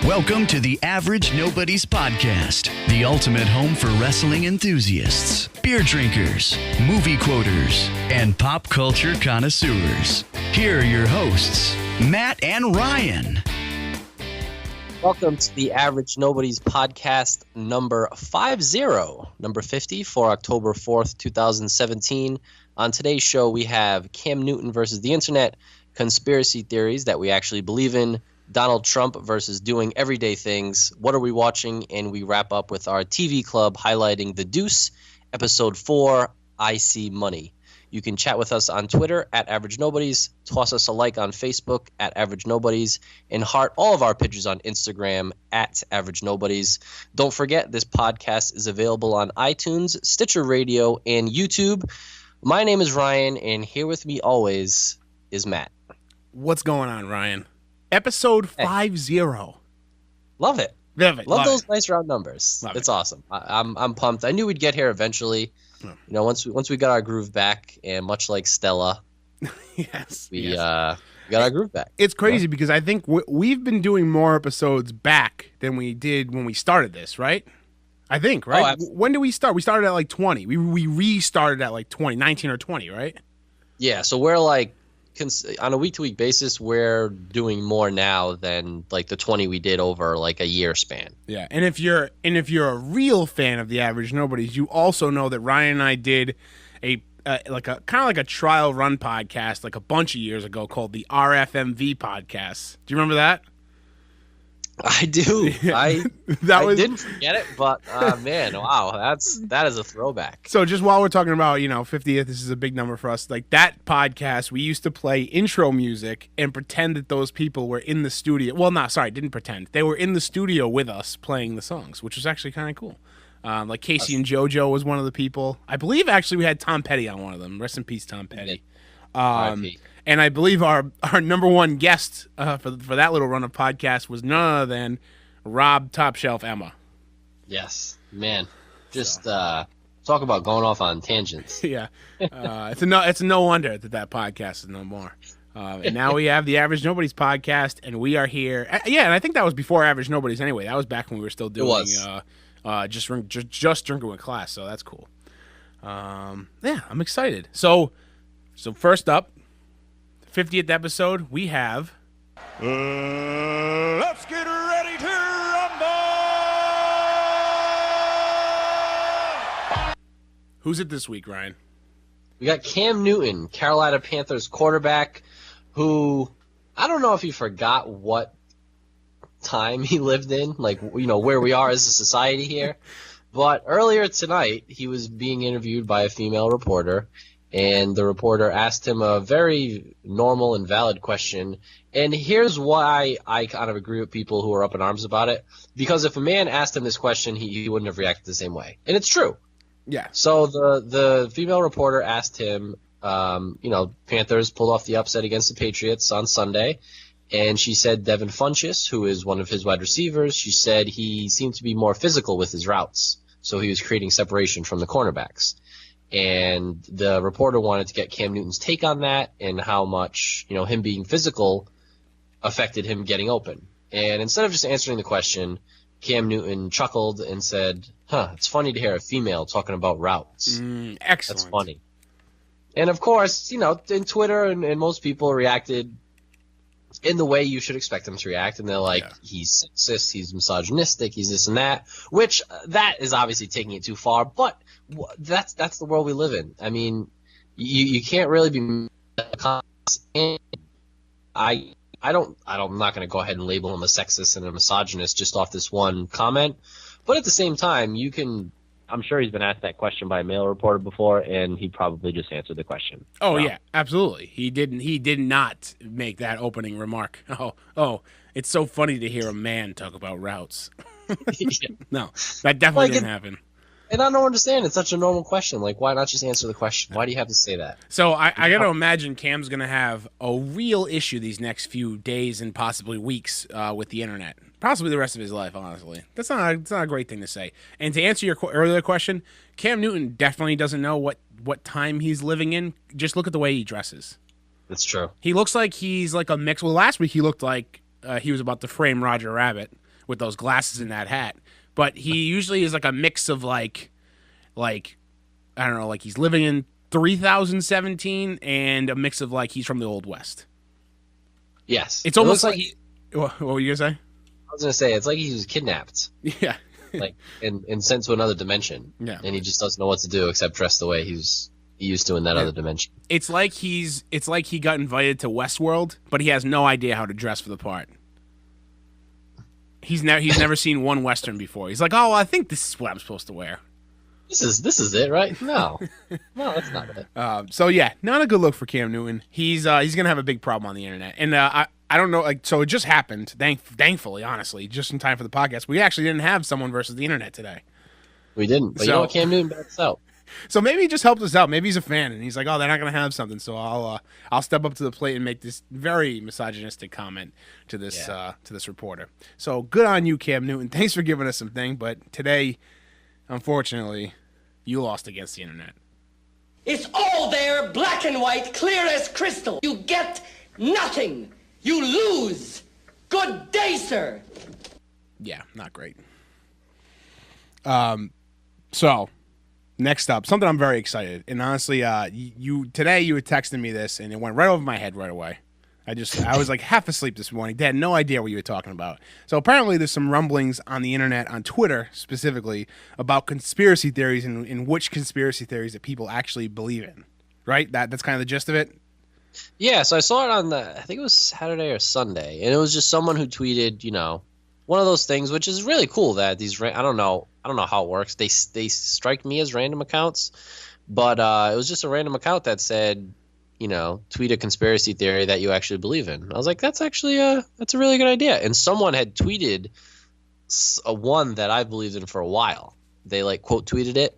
Welcome to the Average Nobody's Podcast, the ultimate home for wrestling enthusiasts, beer drinkers, movie quoters, and pop culture connoisseurs. Here are your hosts, Matt and Ryan. Welcome to the Average Nobody's Podcast number 50 for October 4th, 2017. On today's show, we have Cam Newton versus the internet, conspiracy theories that we actually believe in, Donald Trump versus doing everyday things, what are we watching, and we wrap up with our TV club highlighting The Deuce, Episode 4, I See Money. You can chat with us on Twitter at Average Nobodies, toss us a like on Facebook at Average Nobodies, and heart all of our pictures on Instagram at Average Nobodies. Don't forget, this podcast is available on iTunes, Stitcher Radio, and YouTube. My name is Ryan, and here with me always is Matt. What's going on, Ryan? Episode 50. Love it. Love those nice round numbers. It's awesome. I'm pumped. I knew we'd get here eventually. You know, once we got our groove back, and much like Stella, we got our groove back. It's crazy because I think we've been doing more episodes back than we did when we started this, right? I think, right? When did we start? We started at like 20. We restarted at like 19 or 20, right? Yeah, so we're like on a week-to-week basis, we're doing more now than like the 20 we did over like a year span. Yeah, and if you're a real fan of the Average Nobodies, you also know that Ryan and I did a kind of a trial run podcast like a bunch of years ago called the RFMV podcast. Do you remember that? I do. I didn't forget it, but man, wow, that is a throwback. So just while we're talking about 50th, this is a big number for us. Like that podcast, we used to play intro music and pretend that those people were in the studio. Well, didn't pretend. They were in the studio with us playing the songs, which was actually kind of cool. Like Casey and JoJo was one of the people. I believe actually we had Tom Petty on one of them. Rest in peace, Tom Petty. And I believe our number one guest for that little run of podcast was none other than Rob Top Shelf Emma. Yes, man. Just talk about going off on tangents. Yeah, it's no wonder that podcast is no more. And now we have the Average Nobodies podcast, and we are here. And I think that was before Average Nobodies anyway. That was back when we were still doing just drinking with class. So that's cool. Yeah, I'm excited. So first up, 50th episode, we have... Let's get ready to rumble! Who's it this week, Ryan? We got Cam Newton, Carolina Panthers quarterback, who, I don't know if he forgot what time he lived in, like, where we are as a society here. But earlier tonight, he was being interviewed by a female reporter, and the reporter asked him a very normal and valid question. And here's why I kind of agree with people who are up in arms about it. Because if a man asked him this question, he wouldn't have reacted the same way. And it's true. Yeah. So the female reporter asked him, Panthers pulled off the upset against the Patriots on Sunday. And she said Devin Funchess, who is one of his wide receivers, she said he seemed to be more physical with his routes. So he was creating separation from the cornerbacks. And the reporter wanted to get Cam Newton's take on that and how much, him being physical affected him getting open. And instead of just answering the question, Cam Newton chuckled and said, it's funny to hear a female talking about routes. Excellent. That's funny. And of course, in Twitter and most people reacted in the way you should expect them to react. And they're like, He's sexist, he's misogynistic, he's this and that, which that is obviously taking it too far. But that's the world we live in. I mean, you can't really be. I'm not going to go ahead and label him a sexist and a misogynist just off this one comment. But at the same time, I'm sure he's been asked that question by a male reporter before, and he probably just answered the question. Oh, yeah, absolutely. He did not make that opening remark. Oh, it's so funny to hear a man talk about routes. No, that definitely didn't happen. And I don't understand. It's such a normal question. Like, why not just answer the question? Why do you have to say that? So I got to imagine Cam's going to have a real issue these next few days and possibly weeks with the internet. Possibly the rest of his life, honestly. It's not a great thing to say. And to answer your earlier question, Cam Newton definitely doesn't know what time he's living in. Just look at the way he dresses. That's true. He looks like he's like a mix. Well, last week he looked like he was about to frame Roger Rabbit, with those glasses and that hat. But he usually is like a mix of like I don't know, like he's living in 3017 and a mix of like he's from the Old West. Yes. It's almost like what were you gonna say? I was gonna say it's like he was kidnapped. Yeah. Like and sent to another dimension. Yeah. And he just doesn't know what to do except dress the way he used to in that other dimension. It's like he got invited to Westworld, but he has no idea how to dress for the part. He's never seen one Western before. He's like, oh, I think this is what I'm supposed to wear. This is it, right? No, that's not it. So yeah, not a good look for Cam Newton. He's gonna have a big problem on the internet, and I don't know. Like, so it just happened. Thankfully, honestly, just in time for the podcast, we actually didn't have someone versus the internet today. We didn't, but you know what, Cam Newton backs out. So maybe he just helped us out. Maybe he's a fan, and he's like, "Oh, they're not going to have something." So I'll step up to the plate and make this very misogynistic comment to this reporter. So good on you, Cam Newton. Thanks for giving us something. But today, unfortunately, you lost against the internet. It's all there, black and white, clear as crystal. You get nothing. You lose. Good day, sir. Yeah, not great. So. Next up, something I'm very excited, and honestly, you were texting me this, and it went right over my head right away. I was like half asleep this morning. Had no idea what you were talking about. So apparently, there's some rumblings on the internet, on Twitter specifically, about conspiracy theories and in which conspiracy theories that people actually believe in. Right? That's kind of the gist of it. Yeah. So I saw it on I think it was Saturday or Sunday, and it was just someone who tweeted, one of those things, which is really cool that these I don't know how it works. They strike me as random accounts, but it was just a random account that said, tweet a conspiracy theory that you actually believe in. I was like, that's actually that's a really good idea. And someone had tweeted one that I believed in for a while. They like quote tweeted it.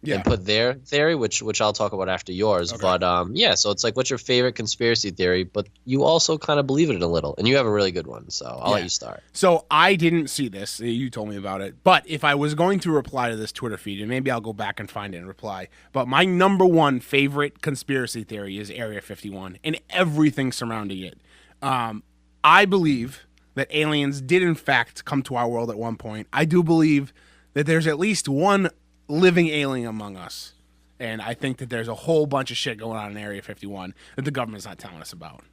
Yeah. And put their theory, which I'll talk about after yours. Okay. But yeah, so it's like, what's your favorite conspiracy theory? But you also kind of believe it in a little, and you have a really good one. So I'll let you start. So I didn't see this. You told me about it. But if I was going to reply to this Twitter feed, and maybe I'll go back and find it and reply. But my number one favorite conspiracy theory is Area 51 and everything surrounding it. I believe that aliens did in fact come to our world at one point. I do believe that there's at least one living alien among us, and I think that there's a whole bunch of shit going on in Area 51 that the government's not telling us about.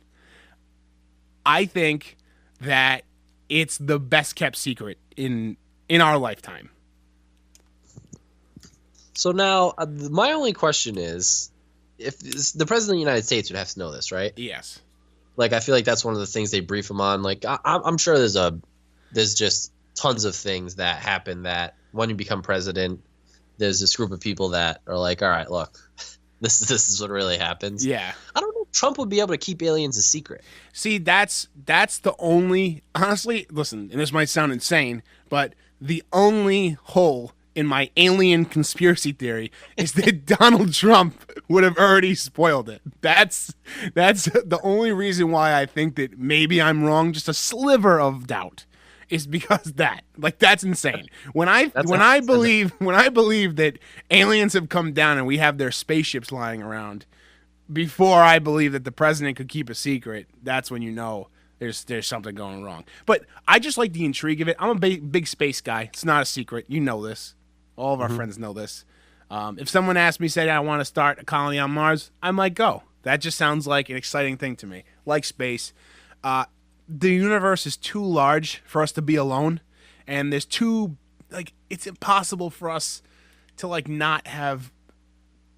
I think that it's the best kept secret in our lifetime. So now, my only question is, if the president of the United States would have to know this, right? Yes. Like, I feel like that's one of the things they brief him on. Like, I'm sure there's just tons of things that happen that when you become president, there's this group of people that are like, all right, look, this is what really happens. Yeah. I don't know if Trump would be able to keep aliens a secret. See, that's the only, honestly, listen, and this might sound insane, but the only hole in my alien conspiracy theory is that Donald Trump would have already spoiled it. That's the only reason why I think that maybe I'm wrong, just a sliver of doubt. Is because that's insane. When I believe that aliens have come down and we have their spaceships lying around, before I believe that the president could keep a secret, that's when you know there's something going wrong. But I just like the intrigue of it. I'm a big space guy. It's not a secret. You know this. All of our friends know this. If someone asked me, say I want to start a colony on Mars, I might go. That just sounds like an exciting thing to me. Like space. The universe is too large for us to be alone, and there's it's impossible for us to not have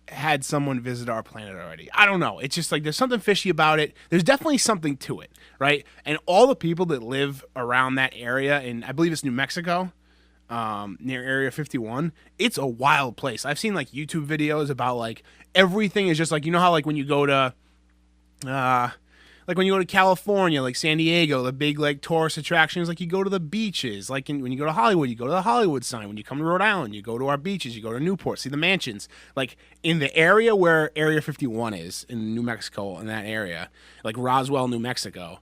had someone visit our planet already. I don't know. It's just like there's something fishy about it. There's definitely something to it, right? And all the people that live around that area, and I believe it's New Mexico, near Area 51, it's a wild place. I've seen YouTube videos about everything is just how when you go to when you go to California, San Diego, the big tourist attractions, you go to the beaches. When you go to Hollywood, you go to the Hollywood sign. When you come to Rhode Island, you go to our beaches. You go to Newport, see the mansions. In the area where Area 51 is in New Mexico, in that area, Roswell, New Mexico,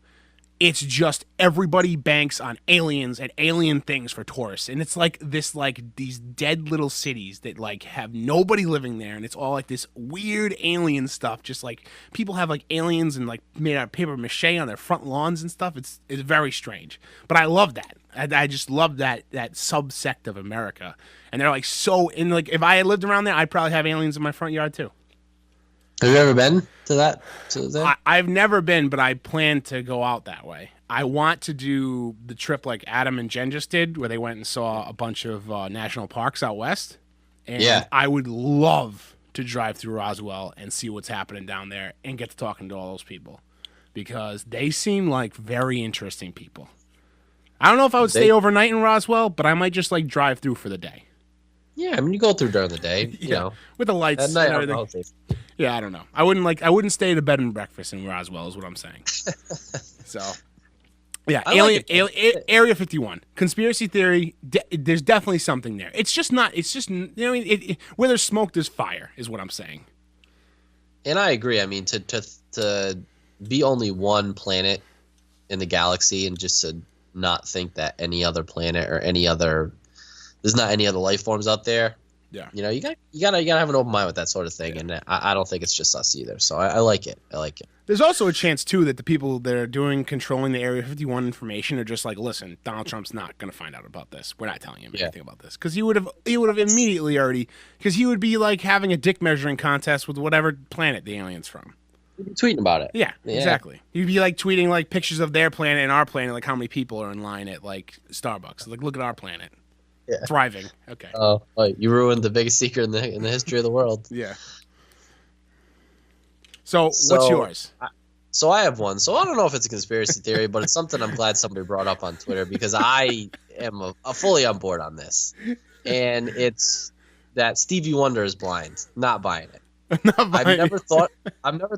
it's just everybody banks on aliens and alien things for tourists, and it's like these dead little cities that like have nobody living there, and it's all like this weird alien stuff. Just like people have like aliens and like made out of paper mache on their front lawns and stuff. It's very strange, but I love that. I just love that subsect of America, and they're like so. And like if I had lived around there, I'd probably have aliens in my front yard too. Have you ever been to that? I've never been, but I plan to go out that way. I want to do the trip like Adam and Jen just did, where they went and saw a bunch of national parks out west. And yeah. I would love to drive through Roswell and see what's happening down there and get to talking to all those people, because they seem like very interesting people. I don't know if I would stay overnight in Roswell, but I might just like drive through for the day. Yeah, I mean, you go through during the day, you know, with the lights at night, and everything. Yeah, I don't know. I wouldn't stay at a bed and breakfast in Roswell, is what I'm saying. So, yeah, Area 51 conspiracy theory. There's definitely something there. It's just not. It's just, you know, where there's smoke, there's fire, is what I'm saying. And I agree. I mean, to be only one planet in the galaxy, and just to not think that any other planet or there's not any other life forms out there. Yeah, you know, you gotta have an open mind with that sort of thing, and I don't think it's just us either. So I like it. I like it. There's also a chance too that the people that are controlling the Area 51 information are just like, listen, Donald Trump's not going to find out about this. We're not telling him anything about this, because he would have immediately already, because he would be like having a dick measuring contest with whatever planet the alien's from. He'd be tweeting about it. Yeah, exactly. He'd be like tweeting like pictures of their planet and our planet, like how many people are in line at like Starbucks. Like, look at our planet. Yeah. Thriving. Okay. Oh, you ruined the biggest secret in the history of the world. Yeah. So what's yours? So I have one. So I don't know if it's a conspiracy theory, but it's something I'm glad somebody brought up on Twitter, because I am fully on board on this. And it's that Stevie Wonder is blind. Not buying it. I've never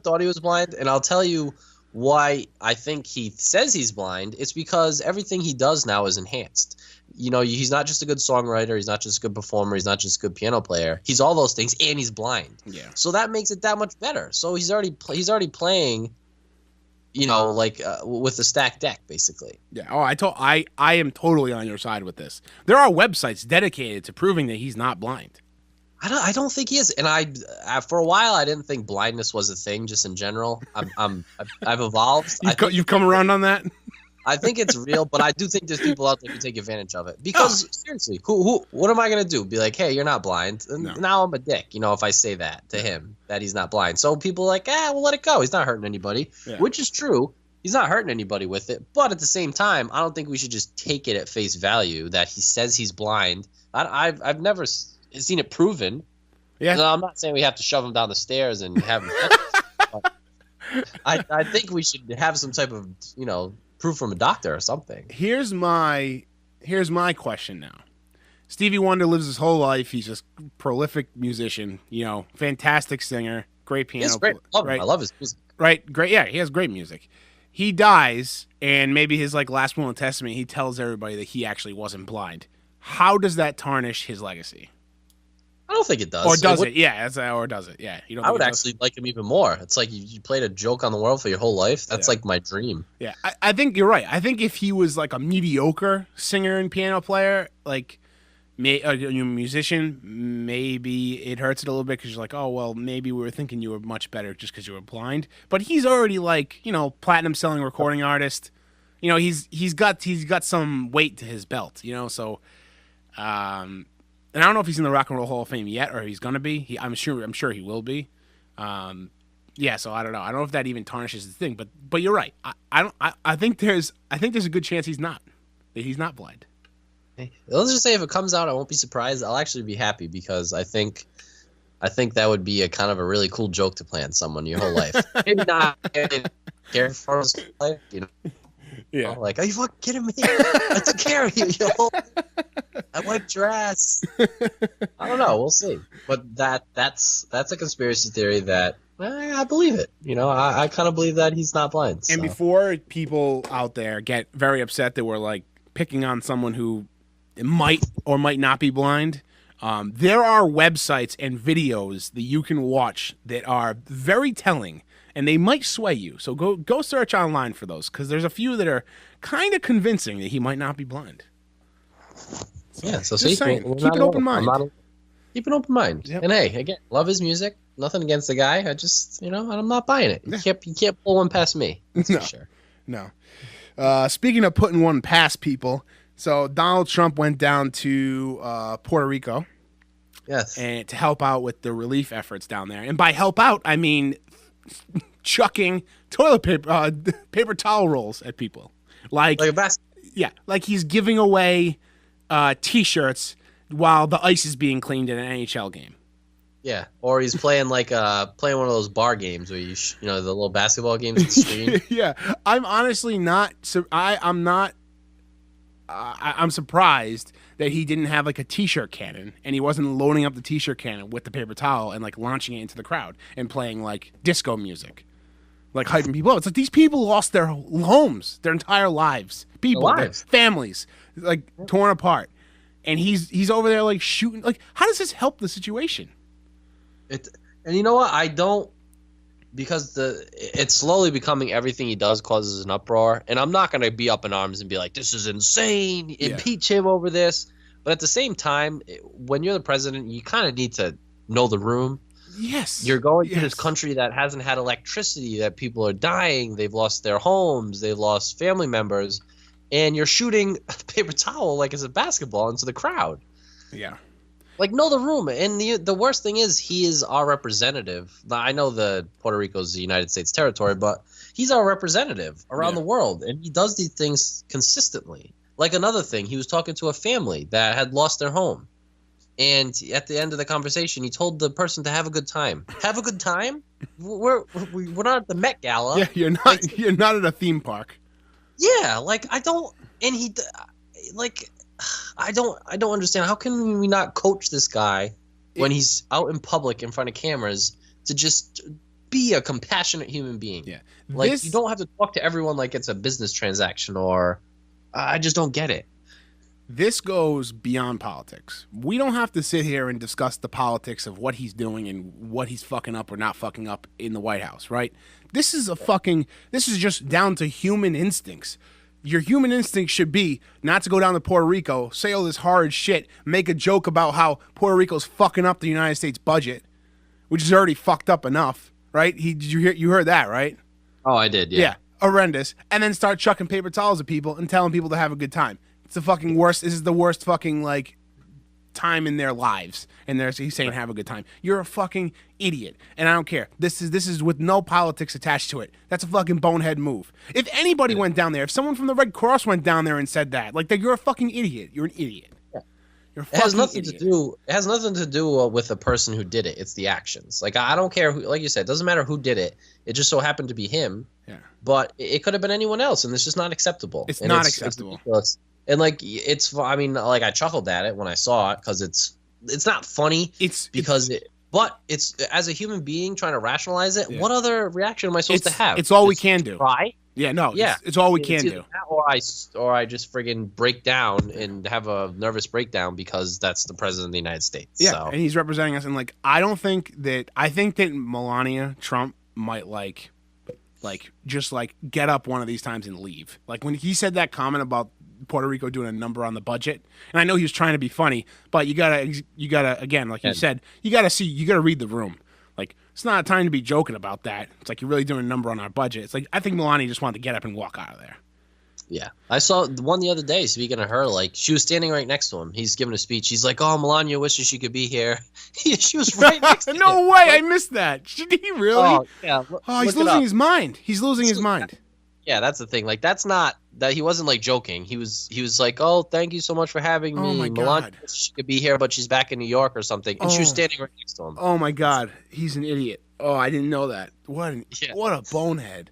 thought he was blind, and I'll tell you why I think he says he's blind. It's because everything he does now is enhanced. You know, he's not just a good songwriter, he's not just a good performer, he's not just a good piano player. He's all those things, and he's blind. Yeah. So that makes it that much better. So he's already playing, you know, like with a stacked deck, basically. Yeah. Oh, I am totally on your side with this. There are websites dedicated to proving that he's not blind. I don't think he is, and I for a while I didn't think blindness was a thing, just in general. I've evolved. You've come around on that. I think it's real, but I do think there's people out there who take advantage of it. Because seriously, what am I gonna do? Be like, hey, you're not blind. No. Now I'm a dick, you know, if I say that to him, that he's not blind. So people are like, we'll let it go. He's not hurting anybody, which is true. He's not hurting anybody with it. But at the same time, I don't think we should just take it at face value that he says he's blind. I've never seen it proven. Yeah. No, I'm not saying we have to shove him down the stairs and have him. I think we should have some type of, you know, proof from a doctor or something. Here's my question now. Stevie Wonder lives his whole life. He's just a prolific musician, you know, fantastic singer, great piano. Great. I love his music. Right, great. Yeah, he has great music. He dies, and maybe his like last will and testament, he tells everybody that he actually wasn't blind. How does that tarnish his legacy? I don't think it does. Or does it? Yeah, or does it? Yeah. I would actually like him even more. It's like you played a joke on the world for your whole life. That's like my dream. Yeah, I think you're right. I think if he was like a mediocre singer and piano player, like a musician, maybe it hurts it a little bit, because you're like, oh, well, maybe we were thinking you were much better just because you were blind. But he's already like, you know, platinum selling recording artist. You know, he's got some weight to his belt, you know, so and I don't know if he's in the Rock and Roll Hall of Fame yet, or he's gonna be. I'm sure he will be. Yeah, so I don't know. I don't know if that even tarnishes the thing, but you're right. I think there's a good chance he's not blind. Hey, let's just say if it comes out, I won't be surprised. I'll actually be happy, because I think that would be a kind of a really cool joke to play on someone your whole life. Maybe not care for his life, you know. Yeah. Oh, like, are you fucking kidding me? I took care of you, yo. I wiped your ass. I don't know. We'll see. But that's a conspiracy theory that I believe it. You know, I kind of believe that he's not blind. So. And before people out there get very upset that we're like picking on someone who might or might not be blind, there are websites and videos that you can watch that are very telling and they might sway you. So go search online for those, because there's a few that are kind of convincing that he might not be blind. So just saying, keep an open mind. Keep an open mind. Yep. And hey, again, love his music. Nothing against the guy. I just, I'm not buying it. You can't pull one past me. That's for sure. No. Speaking of putting one past people, so Donald Trump went down to Puerto Rico. Yes. And to help out with the relief efforts down there. And by help out, I mean chucking toilet paper, paper towel rolls at people. Like a basket. Yeah, like he's giving away T-shirts while the ice is being cleaned in an NHL game. Yeah, or he's playing playing one of those bar games where the little basketball games at the screen. Yeah, I'm honestly not. I'm surprised that he didn't have like a T-shirt cannon and he wasn't loading up the T-shirt cannon with the paper towel and like launching it into the crowd and playing like disco music, like hyping people up. It's like these people lost their homes, their entire lives, their families, like torn apart, and he's over there like shooting. Like, how does this help the situation? And you know what? I don't, because it's slowly becoming everything he does causes an uproar. And I'm not going to be up in arms and be like, this is insane, impeach him over this. But at the same time, when you're the president, you kind of need to know the room. Yes. You're going to this country that hasn't had electricity, that people are dying, they've lost their homes, they've lost family members, and you're shooting a paper towel like it's a basketball into the crowd. Yeah. Like, know the room. And the worst thing is, he is our representative. I know the Puerto Rico is the United States territory, but he's our representative around the world. And he does these things consistently. Like another thing, he was talking to a family that had lost their home. And at the end of the conversation, he told the person to have a good time. Have a good time? We're not at the Met Gala. Yeah, you're not at a theme park. Yeah, like, I don't understand. How can we not coach this guy when he's out in public in front of cameras to just be a compassionate human being? Yeah. Like, you don't have to talk to everyone like it's a business transaction, or I just don't get it. This goes beyond politics. We don't have to sit here and discuss the politics of what he's doing and what he's fucking up or not fucking up in the White House, right? This is just down to human instincts. Your human instinct should be not to go down to Puerto Rico, say all this horrid shit, make a joke about how Puerto Rico's fucking up the United States budget, which is already fucked up enough, right? You heard that, right? Oh, I did, yeah. Yeah, horrendous. And then start chucking paper towels at people and telling people to have a good time. It's the fucking worst. This is the worst fucking, like, time in their lives. And he's saying have a good time. You're a fucking idiot. And I don't care. This is with no politics attached to it. That's a fucking bonehead move. If anybody went down there, if someone from the Red Cross went down there and said that, like, you're a fucking idiot. You're an idiot. Yeah. You're a fucking idiot. It has nothing to do with the person who did it. It's the actions. Like, I don't care who, like you said, it doesn't matter who did it. It just so happened to be him. Yeah. But it could have been anyone else, and it's just not acceptable. It's not acceptable. It's and like, I chuckled at it when I saw it, because it's not funny. But it's as a human being trying to rationalize it. Yeah. What other reaction am I supposed to have? It's all we can do. Cry? Yeah, no. Yeah, it's all we can do. Or I just friggin' break down and have a nervous breakdown because that's the president of the United States. Yeah, so. And he's representing us. And like, I think that Melania Trump might just get up one of these times and leave. Like, when he said that comment about Puerto Rico doing a number on the budget, and I know he was trying to be funny, but you gotta again, like you said, you gotta read the room. Like, it's not a time to be joking about that. It's like, you're really doing a number on our budget. It's like, I think Melania just wanted to get up and walk out of there. Yeah, I saw one the other day. Speaking of her, like, she was standing right next to him. He's giving a speech. He's like, "Oh, Melania wishes she could be here." She was right next to him. No way, I missed that. Did he really? Oh yeah. He's losing his mind. He's losing his mind. Yeah, that's the thing. Like, that's not that he wasn't like joking. He was like, "Oh, thank you so much for having me." Oh my Melania God. wishes she could be here, but she's back in New York or something, and she was standing right next to him. Oh my God, he's an idiot. Oh, I didn't know that. What a bonehead.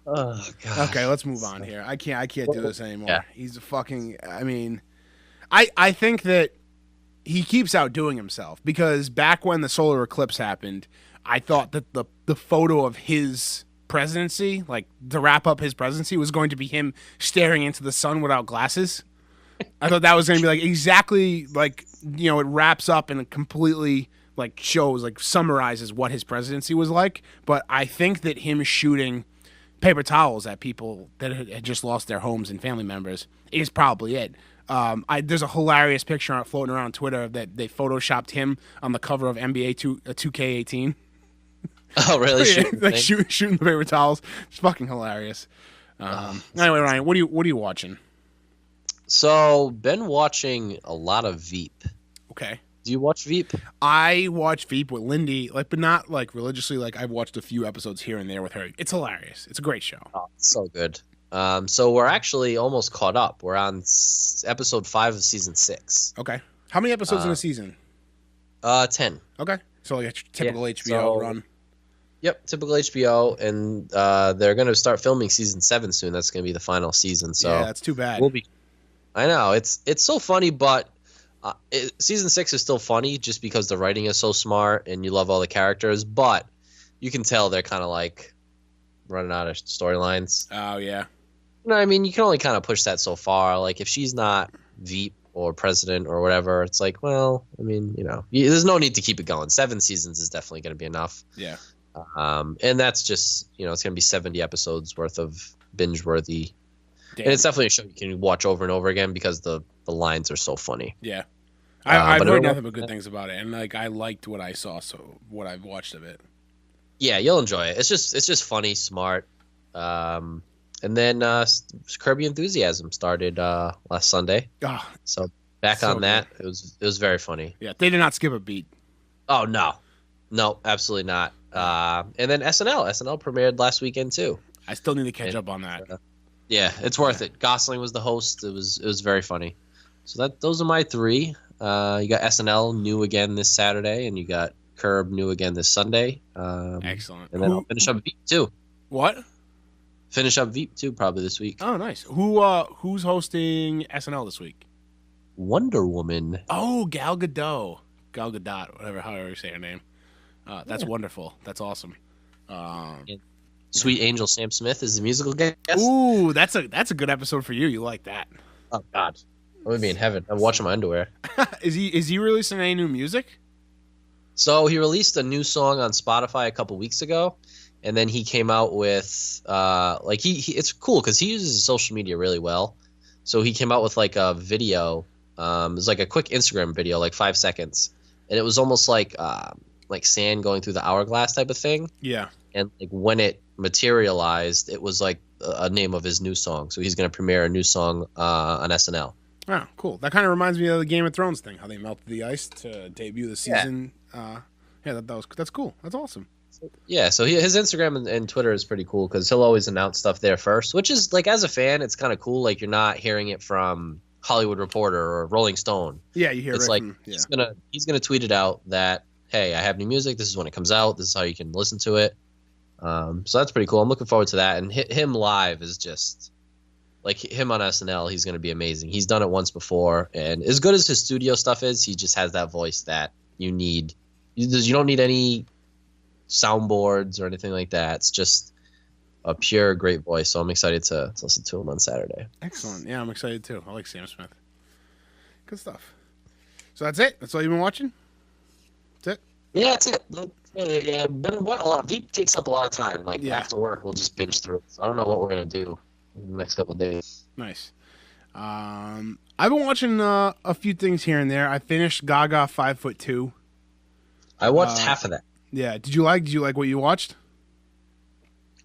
Oh God. Okay, let's move on here. I can't do this anymore. Yeah. He's a fucking. I mean, I think that he keeps outdoing himself, because back when the solar eclipse happened, I thought that the photo of his presidency, like to wrap up his presidency, was going to be him staring into the sun without glasses. I thought that was going to be like exactly like, it wraps up in a completely like shows, like summarizes what his presidency was like. But I think that him shooting paper towels at people that had just lost their homes and family members is probably it. There's a hilarious picture floating around Twitter that they photoshopped him on the cover of NBA 2K18. Oh, really? Shooting the paper towels. It's fucking hilarious. Anyway, Ryan, what are you watching? So, been watching a lot of Veep. Okay. Do you watch Veep? I watch Veep with Lindy, but not religiously. I've watched a few episodes here and there with her. It's hilarious. It's a great show. Oh, it's so good. So we're actually almost caught up. We're on episode 5 of season 6. Okay. How many episodes in a season? 10. Okay. So a typical HBO run. Yep, typical HBO, and they're going to start filming season 7 soon. That's going to be the final season. So yeah, that's too bad. I know it's so funny, but season 6 is still funny just because the writing is so smart and you love all the characters. But you can tell they're kind of running out of storylines. Oh yeah. No, I mean you can only kind of push that so far. Like if she's not Veep or president or whatever, it's like, well, I mean, there's no need to keep it going. 7 seasons is definitely going to be enough. Yeah. And that's just, it's going to be 70 episodes worth of binge-worthy. Damn. And it's definitely a show you can watch over and over again because the lines are so funny. Yeah. I've but heard nothing but good things about it, and I liked what I saw, so what I've watched of it. Yeah, you'll enjoy it. It's just funny, smart. And then Curb Your Enthusiasm started last Sunday. Oh, so back on that. It was very funny. Yeah, they did not skip a beat. Oh no, absolutely not. And then SNL premiered last weekend too. I still need to catch up on that. Yeah, it's worth it. Gosling was the host. It was very funny. So those are my 3. You got SNL new again this Saturday, and you got Curb new again this Sunday. Excellent. And then I'll finish up Veep too. What? Finish up Veep too probably this week. Oh, nice. Who's hosting SNL this week? Wonder Woman. Oh, Gal Gadot, however you say her name. That's wonderful. That's awesome. Sweet Angel Sam Smith is the musical guest. Ooh, that's a good episode for you. You like that? Oh God, I would be in heaven. I'm watching my underwear. Is he releasing any new music? So he released a new song on Spotify a couple weeks ago, and then he came out with it's cool because he uses social media really well. So he came out with a video. It was a quick Instagram video, 5 seconds, and it was almost like sand going through the hourglass type of thing. Yeah. And when it materialized, it was a name of his new song. So he's going to premiere a new song on SNL. Oh, cool. That kind of reminds me of the Game of Thrones thing, how they melted the ice to debut the season. Yeah, that's cool. That's awesome. Yeah, so his Instagram and Twitter is pretty cool because he'll always announce stuff there first, which is, as a fan, it's kind of cool. You're not hearing it from Hollywood Reporter or Rolling Stone. Yeah, you hear it's right he's gonna tweet it out that, hey, I have new music. This is when it comes out. This is how you can listen to it. So that's pretty cool. I'm looking forward to that. And him live is just him on SNL. He's going to be amazing. He's done it once before, and as good as his studio stuff is, he just has that voice that you need. You don't need any soundboards or anything like that. It's just a pure great voice. So I'm excited to listen to him on Saturday. Excellent. Yeah, I'm excited too. I like Sam Smith. Good stuff. So that's it. That's all you've been watching. That's it. Yeah, that's it. Yeah, Veep takes up a lot of time. After work, we'll just binge through it. So I don't know what we're gonna do in the next couple of days. Nice. I've been watching a few things here and there. I finished Gaga 5'2". I watched half of that. Yeah. Did you like what you watched?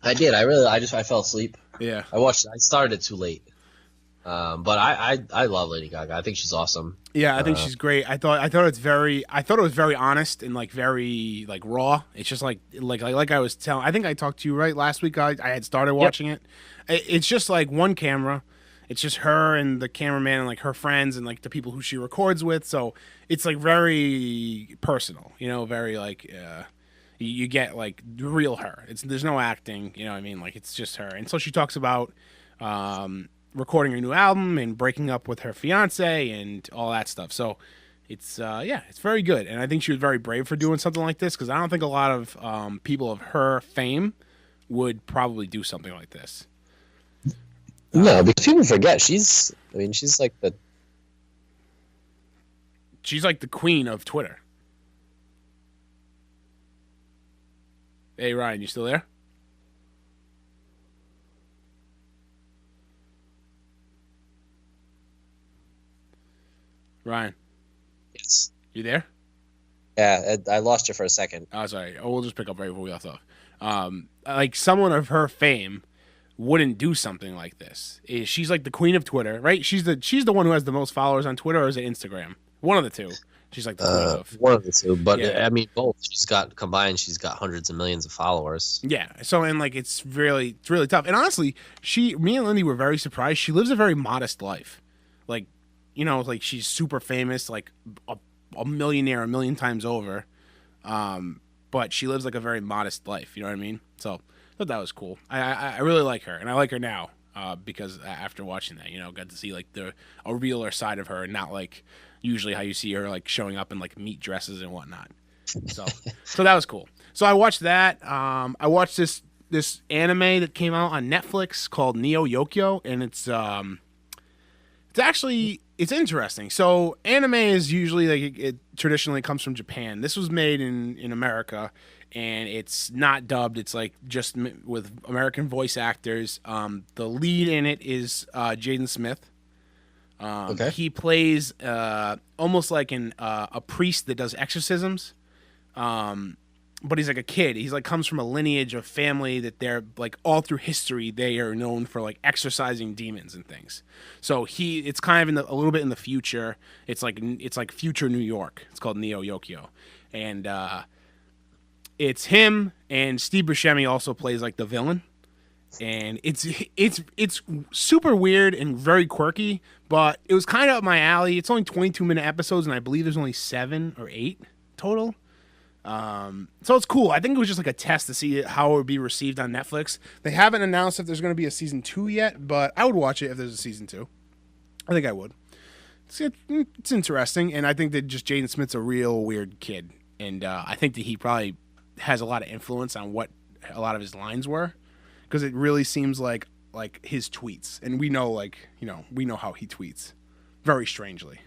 I did. I fell asleep. Yeah. I started it too late. But I love Lady Gaga. I think she's awesome. Yeah, I think she's great. I thought it was very honest and very raw. It's just like I was telling. I think I talked to you right last week. I had started watching it. It's just one camera. It's just her and the cameraman and her friends and the people who she records with. So it's very personal. Very you get the real her. There's no acting. You know what I mean? It's just her. And so she talks about recording her new album and breaking up with her fiance and all that stuff. So it's it's very good. And I think she was very brave for doing something like this because I don't think a lot of people of her fame would probably do something like this. No, because people forget she's like the... She's like the queen of Twitter. Hey, Ryan, you still there? Ryan, Yes. you there? Yeah, I lost you for a second. Oh, sorry. Oh, we'll just pick up right where we left off. Like someone of her fame wouldn't do something like this. She's like the queen of Twitter, right? She's the one who has the most followers on Twitter, or is it Instagram? One of the two. She's like the queen of. One of the two, but Yeah. I mean both. She's got hundreds of millions of followers. Yeah. So and like it's really tough. And honestly, me and Lindy were very surprised. She lives a very modest life. Like, like she's super famous, like a millionaire a million times over. But she lives like a very modest life. You know what I mean? So I thought that was cool. I really like her, and I like her now because after watching that, got to see like a realer side of her, and not like usually how you see her like showing up in like meat dresses and whatnot. So that was cool. So I watched that. I watched this anime that came out on Netflix called Neo Yokio, and it's interesting. So anime is usually like it traditionally comes from Japan. This was made in America, and it's not dubbed. It's like just with American voice actors. The lead in it is Jaden Smith. Okay. He plays almost like a priest that does exorcisms. But he's like a kid. He's like comes from a lineage of family that they're like all through history they are known for like exorcising demons and things. So it's kind of a little bit in the future. It's like future New York. It's called Neo Yokio, and it's him, and Steve Buscemi also plays like the villain. And it's super weird and very quirky, but it was kind of up my alley. It's only 22-minute episodes, and I believe there's only 7 or 8 total. So it's cool. I think it was just like a test to see how it would be received on Netflix. They haven't announced if there's going to be a season 2 yet, but I would watch it if there's a season 2. I think I would. It's interesting, and I think that just Jaden Smith's a real weird kid, and I think that he probably has a lot of influence on what a lot of his lines were, because it really seems like his tweets, and we know how he tweets, very strangely.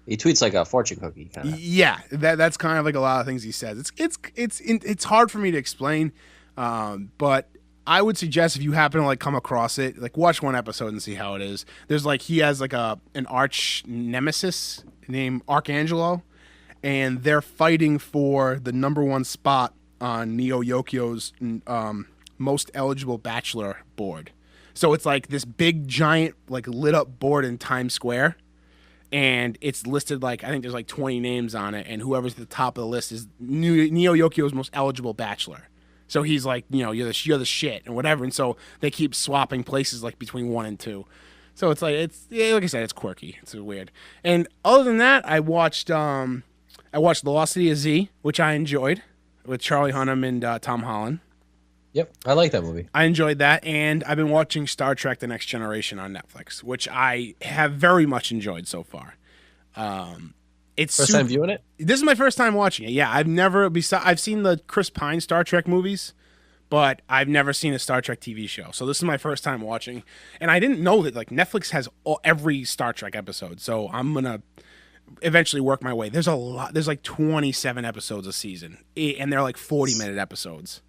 He tweets like a fortune cookie kind of. Yeah, that's kind of like a lot of things he says. It's hard for me to explain, but I would suggest if you happen to like come across it, like watch one episode and see how it is. There's like he has like an arch nemesis named Archangelo, and they're fighting for the #1 spot on Neo Yokio's most eligible bachelor board. So it's like this big giant like lit up board in Times Square. And it's listed like I think there's like 20 names on it, and whoever's at the top of the list is Neo Yokio's most eligible bachelor. So he's like, you're the shit and whatever. And so they keep swapping places like between 1 and 2. So it's like like I said, it's quirky. It's weird. And other than that, I watched The Lost City of Z, which I enjoyed, with Charlie Hunnam and Tom Holland. Yep, I like that movie. I enjoyed that, and I've been watching Star Trek: The Next Generation on Netflix, which I have very much enjoyed so far. It's First time viewing it? This is my first time watching it. Yeah, I've seen the Chris Pine Star Trek movies, but I've never seen a Star Trek TV show. So this is my first time watching, and I didn't know that like Netflix has every Star Trek episode. So I'm gonna eventually work my way. There's a lot. There's like 27 episodes a season, and they're like 40-minute episodes.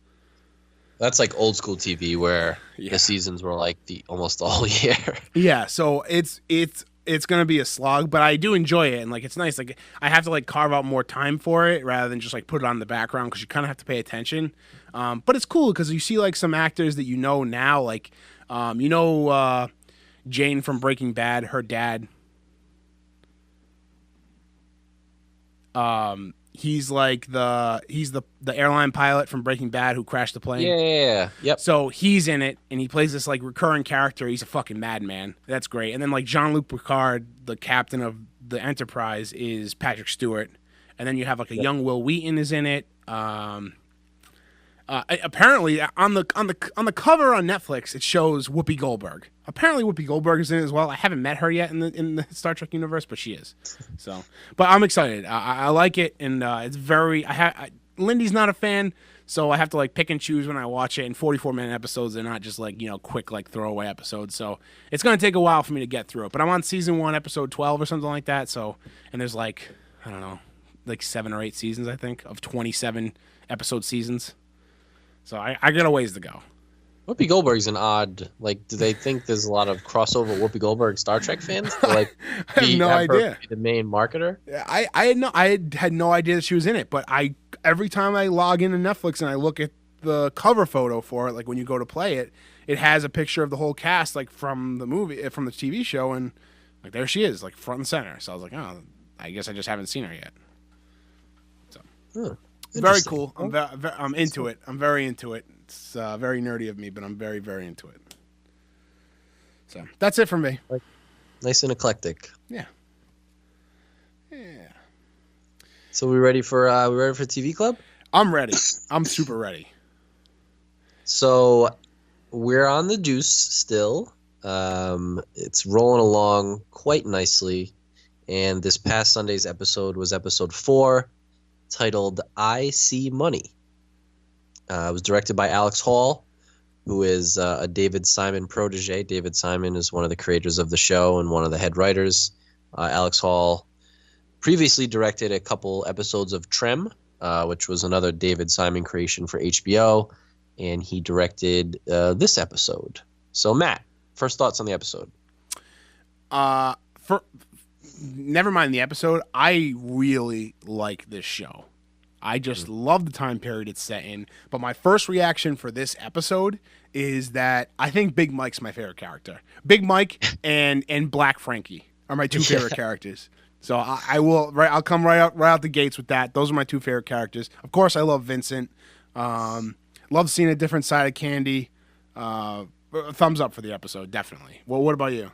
That's like old school TV where the seasons were like the almost the whole year. Yeah, so it's gonna be a slog, but I do enjoy it, and like it's nice. Like I have to like carve out more time for it rather than just like put it on the background because you kind of have to pay attention. But it's cool because you see like some actors that you know now, like Jane from Breaking Bad, her dad. He's like the airline pilot from Breaking Bad who crashed the plane. Yeah. Yep. So he's in it, and he plays this like recurring character. He's a fucking madman. That's great. And then like Jean-Luc Picard, the captain of the Enterprise, is Patrick Stewart. And then you have like a young Will Wheaton is in it. Apparently on the cover on Netflix it shows Whoopi Goldberg. Apparently Whoopi Goldberg is in it as well. I haven't met her yet in the Star Trek universe, but she is. So, but I'm excited. I like it, and it's very. Lindy's not a fan, so I have to like pick and choose when I watch it. And 44-minute episodes, they're not just like quick like throwaway episodes. So it's gonna take a while for me to get through it. But I'm on season 1, episode 12 or something like that. So, and there's like I don't know, like 7 or 8 seasons I think of 27 episode seasons. So I got a ways to go. Whoopi Goldberg's an odd. Like, do they think there's a lot of crossover Whoopi Goldberg Star Trek fans? To, like, I have no idea. Her be the main marketer. I had no idea that she was in it, but every time I log into Netflix and I look at the cover photo for it, like when you go to play it, it has a picture of the whole cast, like from the movie, from the TV show, and like there she is, like front and center. So I was like, oh, I guess I just haven't seen her yet. So very cool. I'm into it. I'm very into it. It's very nerdy of me, but I'm very, very into it. So that's it for me. Nice and eclectic. Yeah. So we ready for TV Club? I'm ready. I'm super ready. So we're on the juice still. It's rolling along quite nicely. And this past Sunday's episode was episode 4, titled I See Money. It was directed by Alex Hall, who is a David Simon protege. David Simon is one of the creators of the show and one of the head writers. Alex Hall previously directed a couple episodes of Trem, which was another David Simon creation for HBO, and he directed this episode. So, Matt, first thoughts on the episode? Never mind the episode. I really like this show. I just love the time period it's set in. But my first reaction for this episode is that I think Big Mike's my favorite character. Big Mike and Black Frankie are my two favorite characters. So I'll come right out the gates with that. Those are my two favorite characters. Of course, I love Vincent. Love seeing a different side of Candy. Thumbs up for the episode, definitely. Well, what about you?